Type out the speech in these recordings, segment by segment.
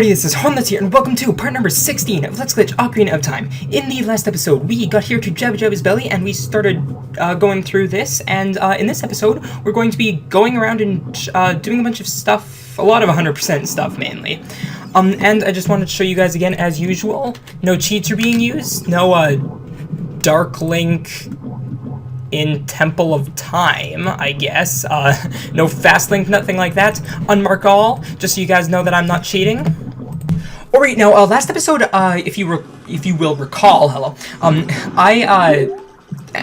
everybody, this is Hornlitz here, and welcome to part number 16 of Let's Glitch Ocarina of Time. In the last episode, we got here to Jabba Jabba's belly, and we started going through this, and in this episode, we're going to be going around and doing a bunch of stuff, a lot of 100% stuff, mainly. And I just wanted to show you guys again, as usual, no cheats are being used, no, Dark Link in Temple of Time, I guess. No fast link, nothing like that. Unmark all, just so you guys know that I'm not cheating. Alright, now, last episode, if you will recall, hello, I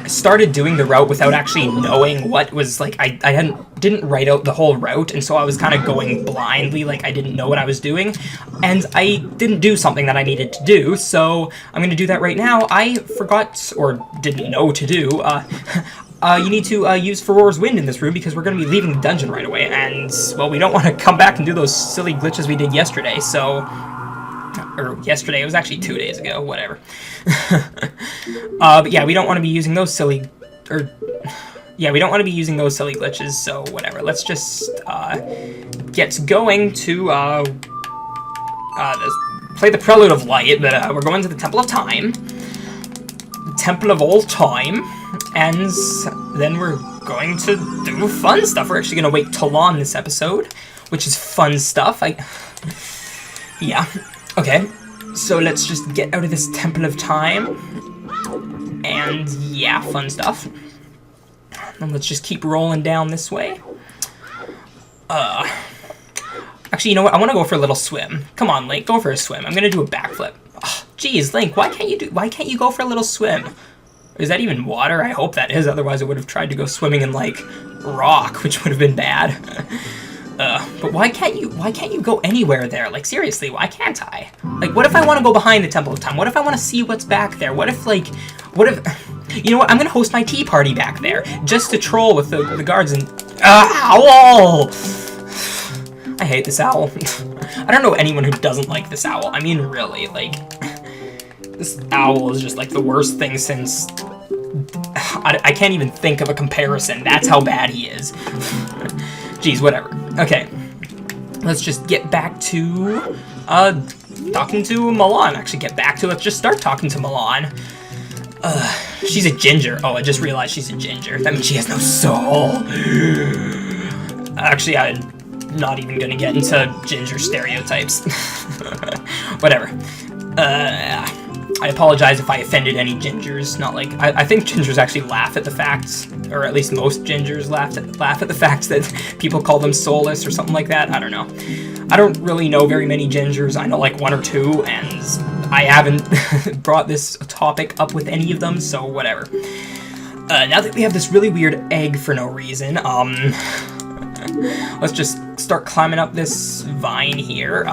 started doing the route without actually knowing what was, like, I didn't write out the whole route, and so I was kind of going blindly, like I didn't know what I was doing, and I didn't do something that I needed to do, so I'm going to do that right now. I forgot, or didn't know to do, you need to use Furor's Wind in this room, because we're going to be leaving the dungeon right away, and, well, we don't want to come back and do those silly glitches we did yesterday, so... Or yesterday, it was actually 2 days ago, whatever. But yeah, we don't want to be using those silly... Yeah, we don't want to be using those silly glitches, so whatever. Let's just get going to play the Prelude of Light, but we're going to the Temple of Time. The Temple of All Time. And then we're going to do fun stuff. We're actually going to wake Talon this episode, which is fun stuff. Yeah. Okay, so let's just get out of this Temple of Time, and yeah, fun stuff. And let's just keep rolling down this way. Actually, you know what, I want to go for a little swim. Come on, Link, go for a swim. I'm gonna do a backflip. Oh, geez, Link, why can't you go for a little swim? Is that even water? I hope that is, otherwise I would have tried to go swimming in, like, rock, which would have been bad. But why can't you go anywhere there? Like, seriously, why can't I? Like, what if I want to go behind the Temple of Time? What if I want to see what's back there? What if, you know what, I'm gonna host my tea party back there, just to troll with the guards and... Owl! I hate this owl. I don't know anyone who doesn't like this owl. I mean, really, like... This owl is just, like, the worst thing since... I can't even think of a comparison. That's how bad he is. Jeez, whatever. Okay, let's just get back to, talking to Milan. Actually, let's just start talking to Milan. She's a ginger. Oh, I just realized she's a ginger. That means she has no soul. Actually, I'm not even gonna get into ginger stereotypes. Whatever. I apologize if I offended any gingers. Not like I think gingers actually laugh at the fact, or at least most gingers laugh at the fact that people call them soulless or something like that. I don't know. I don't really know very many gingers. I know like one or two, and I haven't brought this topic up with any of them, so whatever. Now that we have this really weird egg for no reason, let's just start climbing up this vine here.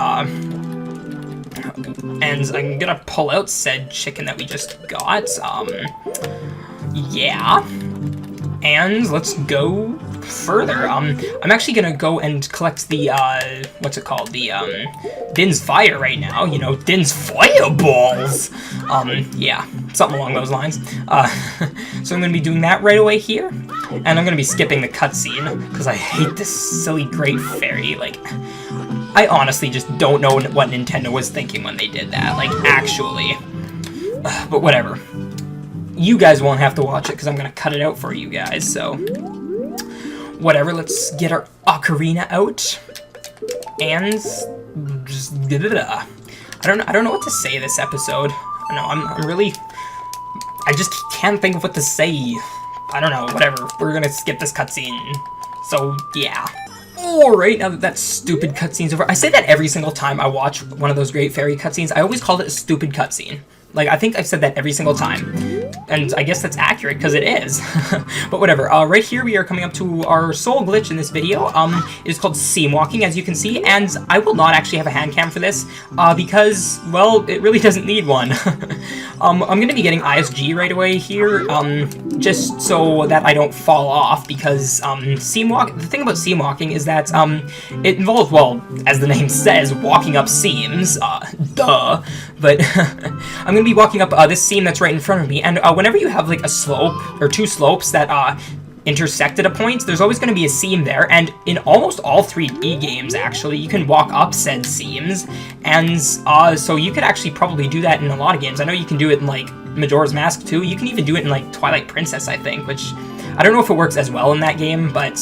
And I'm gonna pull out said chicken that we just got, yeah, and let's go further. I'm actually gonna go and collect the, what's it called, the, Din's Fire right now, you know, Din's Fireballs, yeah, something along those lines, so I'm gonna be doing that right away here, and I'm gonna be skipping the cutscene, because I hate this silly Great Fairy, like... I honestly just don't know what Nintendo was thinking when they did that, like, actually. But whatever. You guys won't have to watch it, because I'm going to cut it out for you guys, so... Whatever, let's get our Ocarina out. And... just... I don't know what to say this episode. I know, I'm really... I just can't think of what to say. I don't know, whatever. We're going to skip this cutscene. So, yeah. Alright, now that that stupid cutscene's over. I say that every single time I watch one of those Great Fairy cutscenes. I always call it a stupid cutscene. Like, I think I've said that every single time. And I guess that's accurate, because it is. But whatever. Right here we are coming up to our soul glitch in this video. It is called seam walking, as you can see. And I will not actually have a hand cam for this, because, well, it really doesn't need one. I'm going to be getting ISG right away here, just so that I don't fall off, because the thing about seam walking is that it involves, well, as the name says, walking up seams, duh, but I'm going to be walking up this seam that's right in front of me, and whenever you have like a slope, or two slopes that intersect at a point, there's always going to be a seam there, and in almost all 3D games, actually, you can walk up said seams, and so you could actually probably do that in a lot of games. I know you can do it in, like, Majora's Mask, too. You can even do it in, like, Twilight Princess, I think, which I don't know if it works as well in that game, but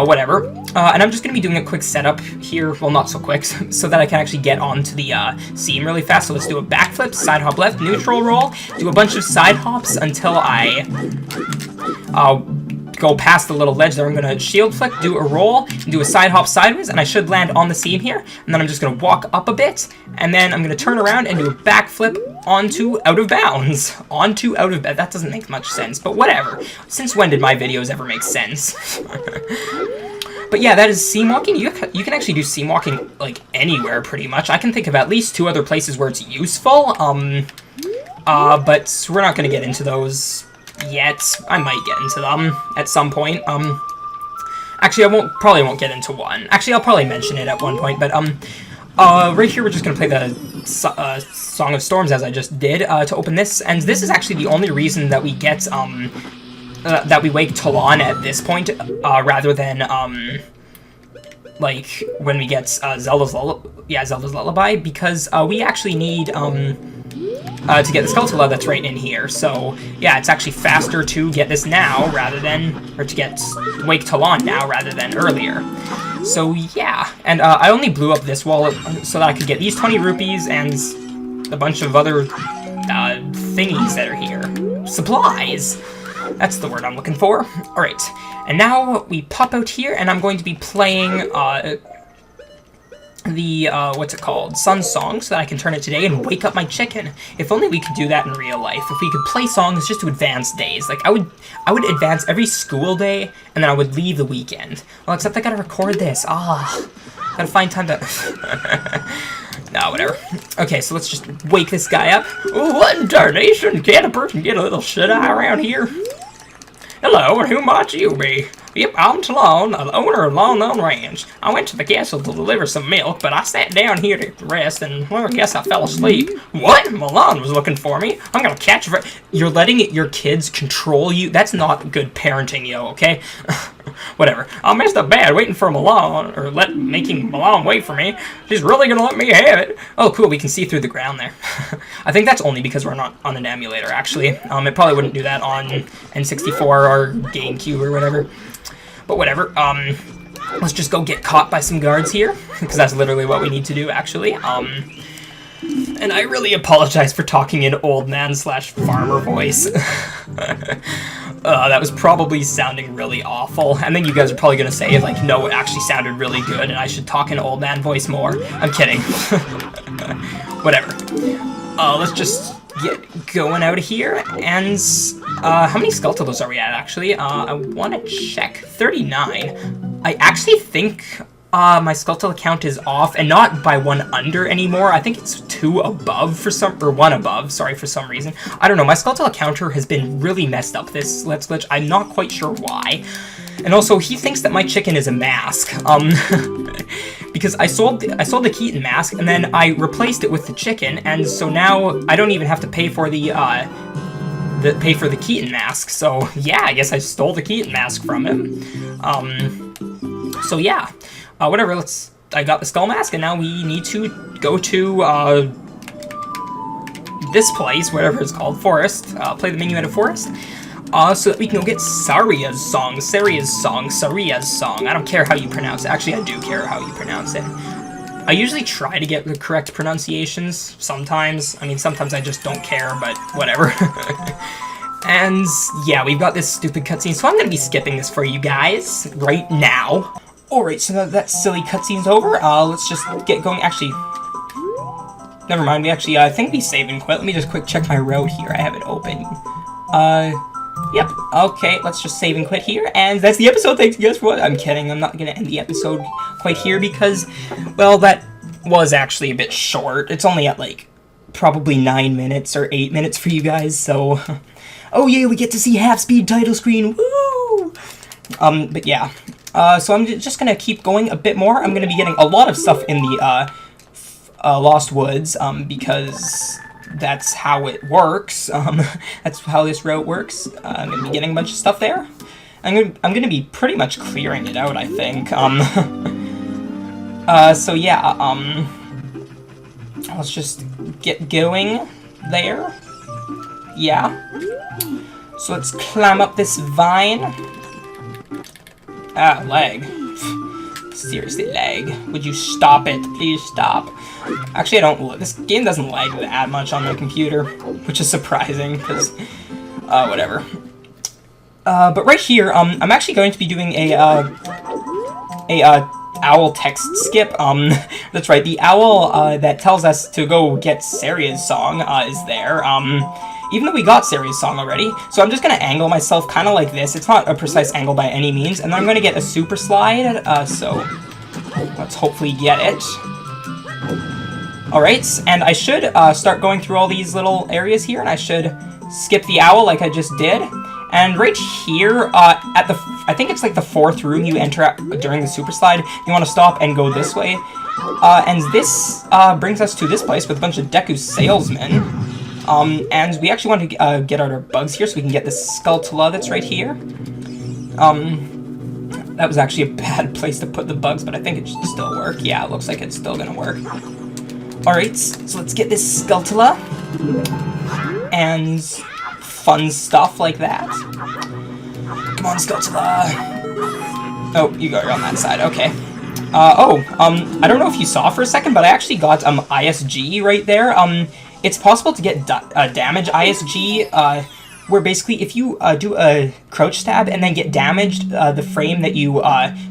whatever. And I'm just going to be doing a quick setup here, well, not so quick, so that I can actually get onto the seam really fast. So let's do a backflip, side hop left, neutral roll, do a bunch of side hops until I go past the little ledge there. I'm going to shield flick, do a roll, and do a side hop sideways, and I should land on the seam here. And then I'm just going to walk up a bit, and then I'm going to turn around and do a backflip onto out of bounds. Onto out of bounds. That doesn't make much sense, but whatever. Since when did my videos ever make sense? But yeah, that is seam walking. You can actually do seam walking, like, anywhere, pretty much. I can think of at least 2 other places where it's useful, but we're not going to get into those yet. I might get into them at some point. Actually, probably won't get into one. Actually, I'll probably mention it at one point, but, right here, we're just going to play the Song of Storms, as I just did, to open this, and this is actually the only reason that we get, that we wake Talon at this point, rather than, like, when we get, Zelda's Lullaby, because, we actually need, to get the Skulltula that's right in here, so, yeah, it's actually faster to get this now, or to get Wake Talon now, rather than earlier. So, yeah, and, I only blew up this wall so that I could get these 20 rupees and a bunch of other, thingies that are here. Supplies! That's the word I'm looking for. Alright, and now we pop out here, and I'm going to be playing, what's it called? Sun Song, so that I can turn it today and wake up my chicken. If only we could do that in real life. If we could play songs just to advance days. Like, I would advance every school day, and then I would leave the weekend. Well, except I gotta record this. Gotta find time to... No, whatever. Okay, so let's just wake this guy up. Oh, what in tarnation? Can a person get a little shut-eye around here? Hello, and who might you be? Yep, I'm Talon, the owner of Lon Lon Ranch. I went to the castle to deliver some milk, but I sat down here to rest, and, well, I guess I fell asleep. What? Milan was looking for me. I'm gonna catch her. You're letting your kids control you? That's not good parenting, yo, okay? Whatever. I missed a bed waiting for Milan, or making Milan wait for me. She's really gonna let me have it. Oh, cool, we can see through the ground there. I think that's only because we're not on an emulator, actually. It probably wouldn't do that on N64 or GameCube or whatever. But whatever, let's just go get caught by some guards here, because that's literally what we need to do, actually. And I really apologize for talking in old man / farmer voice. That was probably sounding really awful, and then you guys are probably gonna say, like, no, it actually sounded really good, and I should talk in old man voice more. I'm kidding. Whatever. Let's just get going out of here, and, how many Skulltulas are we at, actually? I want to check. 39. I actually think, my Skulltula count is off, and not by 1 under anymore. I think it's 2 above or 1 above, sorry, for some reason. I don't know, my Skulltula counter has been really messed up this Let's Glitch. I'm not quite sure why. And also, he thinks that my chicken is a mask, because I sold the Keaton mask, and then I replaced it with the chicken, and so now I don't even have to pay for the Keaton mask, so yeah, I guess I stole the Keaton mask from him. So yeah, whatever, I got the skull mask, and now we need to go to, this place, whatever it's called, Forest, play the menu at a forest, so that we can go get Saria's song. I don't care how you pronounce it. Actually, I do care how you pronounce it. I usually try to get the correct pronunciations, sometimes. I mean, sometimes I just don't care, but whatever. And, yeah, we've got this stupid cutscene, so I'm gonna be skipping this for you guys right now. Alright, so now that silly cutscene's over, let's just get going. Actually, never mind, we actually, I think we save and quit. Let me just quick check my route here. I have it open. Yep, okay, let's just save and quit here, and that's the episode. Thanks, guess what? I'm kidding, I'm not gonna end the episode quite here because, well, that was actually a bit short. It's only at, like, probably 9 minutes or 8 minutes for you guys, so... Oh yeah, we get to see half-speed title screen, woo! But yeah. So I'm just gonna keep going a bit more. I'm gonna be getting a lot of stuff in the, Lost Woods, because... that's how it works. That's how this route works. I'm gonna be getting a bunch of stuff there. I'm gonna be pretty much clearing it out, I think. So yeah, let's just get going there. Yeah. So let's climb up this vine. Ah, lag. Seriously, lag. Would you stop it? Please stop. Actually, I don't. This game doesn't lag that much on my computer, which is surprising, because, whatever. But right here, I'm actually going to be doing a owl text skip. That's right, the owl, that tells us to go get Saria's song, is there. Even though we got Saria's song already. So I'm just gonna angle myself kind of like this. It's not a precise angle by any means. And then I'm gonna get a super slide, so let's hopefully get it. Alright, and I should start going through all these little areas here, and I should skip the owl like I just did. And right here, at the, I think it's like the 4th room you enter at during the super slide, you want to stop and go this way. And this brings us to this place with a bunch of Deku salesmen. And we actually want to get out our bugs here so we can get this Skulltula that's right here. That was actually a bad place to put the bugs, but I think it should still work. Yeah, it looks like it's still gonna work. Alright, so let's get this Skulltula. And fun stuff like that. Come on, Skulltula. Oh, you are on that side, okay. I don't know if you saw for a second, but I actually got ISG right there. It's possible to get damage ISG, where basically if you do a crouch stab and then get damaged the frame that you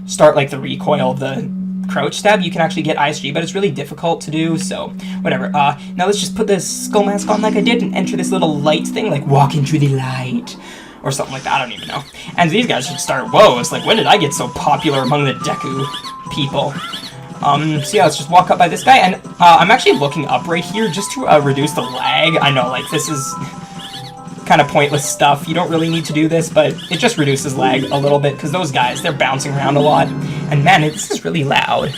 start, like the recoil of the crouch stab, you can actually get ISG, but it's really difficult to do, so whatever. Now let's just put the skull mask on like I did and enter this little light thing, like walking through the light, or something like that, I don't even know. And these guys should start, whoa, it's like, when did I get so popular among the Deku people? So yeah, let's just walk up by this guy, and I'm actually looking up right here just to reduce the lag. I know, like, this is kind of pointless stuff. You don't really need to do this, but it just reduces lag a little bit, because those guys, they're bouncing around a lot. And man, this is really loud.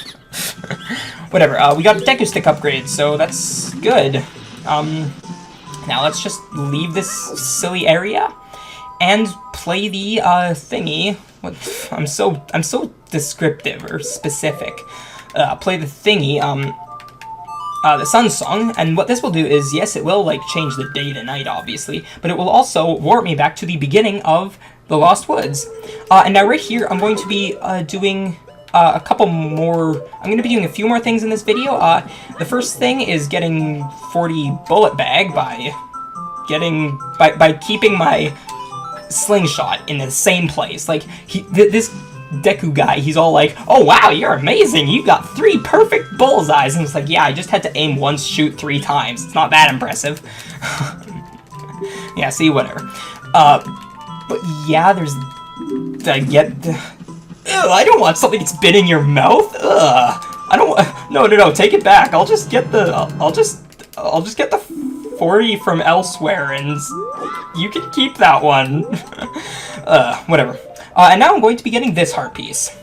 Whatever, we got Deku Stick upgrades, so that's good. Now let's just leave this silly area and play the thingy. What? I'm so descriptive or specific. Play the thingy, the sun song, and what this will do is, yes, it will, like, change the day to night, obviously, but it will also warp me back to the beginning of the Lost Woods. And now right here, I'm going to be doing a couple more, I'm going to be doing a few more things in this video. The first thing is getting 40 bullet bag by keeping my slingshot in the same place. Like, this Deku guy, he's all like, oh wow, you're amazing, you got 3 perfect bullseyes, and it's like, yeah, I just had to aim once, shoot 3 times, it's not that impressive. Yeah, see, whatever. But yeah, there's, I don't want something that's been in your mouth, I don't no, take it back, I'll just get the, I'll just get the 40 from elsewhere, and you can keep that one. Whatever. And now I'm going to be getting this heart piece.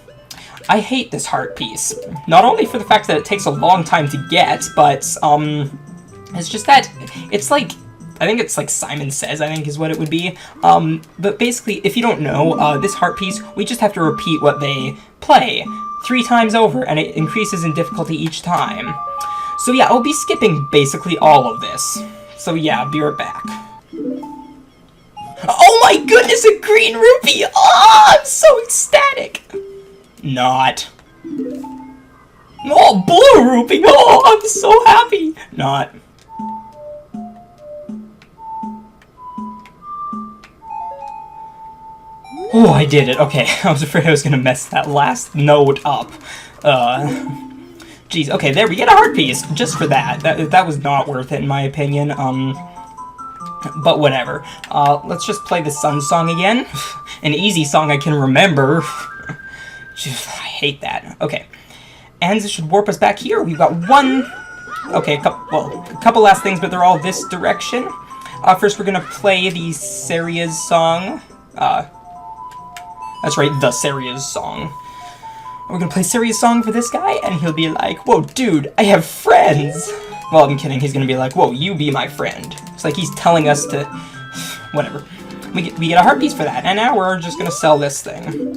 I hate this heart piece. Not only for the fact that it takes a long time to get, but, it's just that, it's like, I think it's like Simon Says, I think is what it would be. But basically, if you don't know, this heart piece, we just have to repeat what they play 3 times over, and it increases in difficulty each time. So yeah, I'll be skipping basically all of this. So yeah, be right back. Oh my goodness, a green rupee! Oh, I'm so ecstatic! Not. Oh, blue rupee! Oh, I'm so happy! Not. Oh, I did it. Okay, I was afraid I was gonna mess that last note up. Jeez, okay, there, we get a heart piece, just for that. That was not worth it, in my opinion, but whatever. Let's just play the Sun Song again. An easy song I can remember. Just, I hate that. Okay, and this should warp us back here. We've got one, okay, a couple last things, but they're all this direction. First we're gonna play the Saria's song. That's right, the Saria's song. We're gonna play Saria's song for this guy, and he'll be like, whoa, dude, I have friends! Well, I'm kidding, he's gonna be like, whoa, you be my friend. It's like he's telling us to... whatever. We get a heart piece for that, and now we're just gonna sell this thing.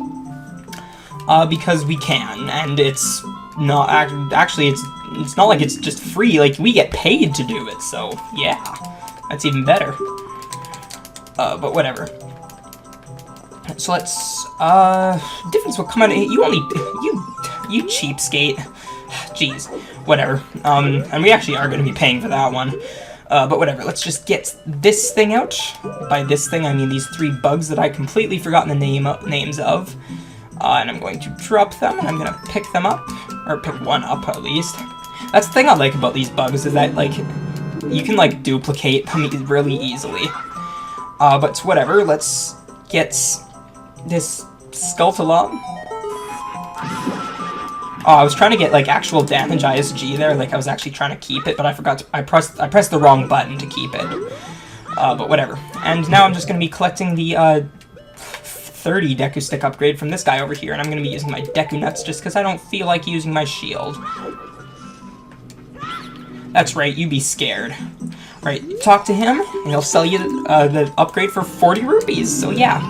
Because we can, and it's not, actually, it's not like it's just free, like, we get paid to do it, so, yeah. That's even better. But whatever. So let's, difference will come out, you cheapskate. Jeez, whatever. And we actually are going to be paying for that one. But whatever, let's just get this thing out. By this thing, I mean these 3 bugs that I completely forgotten the names of. And I'm going to drop them, and I'm going to pick them up. Or pick one up, at least. That's the thing I like about these bugs, is that, like, you can, like, duplicate them really easily. But whatever, let's get this Skulltula. Oh, I was trying to get, like, actual damage ISG there, like, I was actually trying to keep it, but I forgot to, I pressed the wrong button to keep it. But whatever. And now I'm just going to be collecting the, 30 Deku Stick upgrade from this guy over here, and I'm going to be using my Deku Nuts just because I don't feel like using my shield. That's right, you be scared. Right, talk to him, and he'll sell you the upgrade for 40 rupees, so yeah.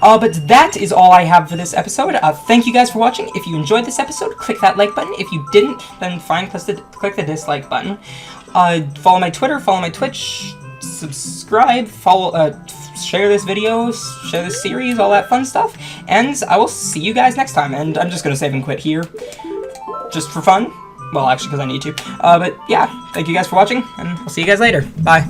But that is all I have for this episode. Thank you guys for watching. If you enjoyed this episode, click that like button. If you didn't, then fine, click the dislike button. Follow my Twitter, follow my Twitch, subscribe, share this video, share this series, all that fun stuff. And I will see you guys next time. And I'm just going to save and quit here, just for fun. Well, actually, because I need to. But yeah, thank you guys for watching, and I'll see you guys later. Bye.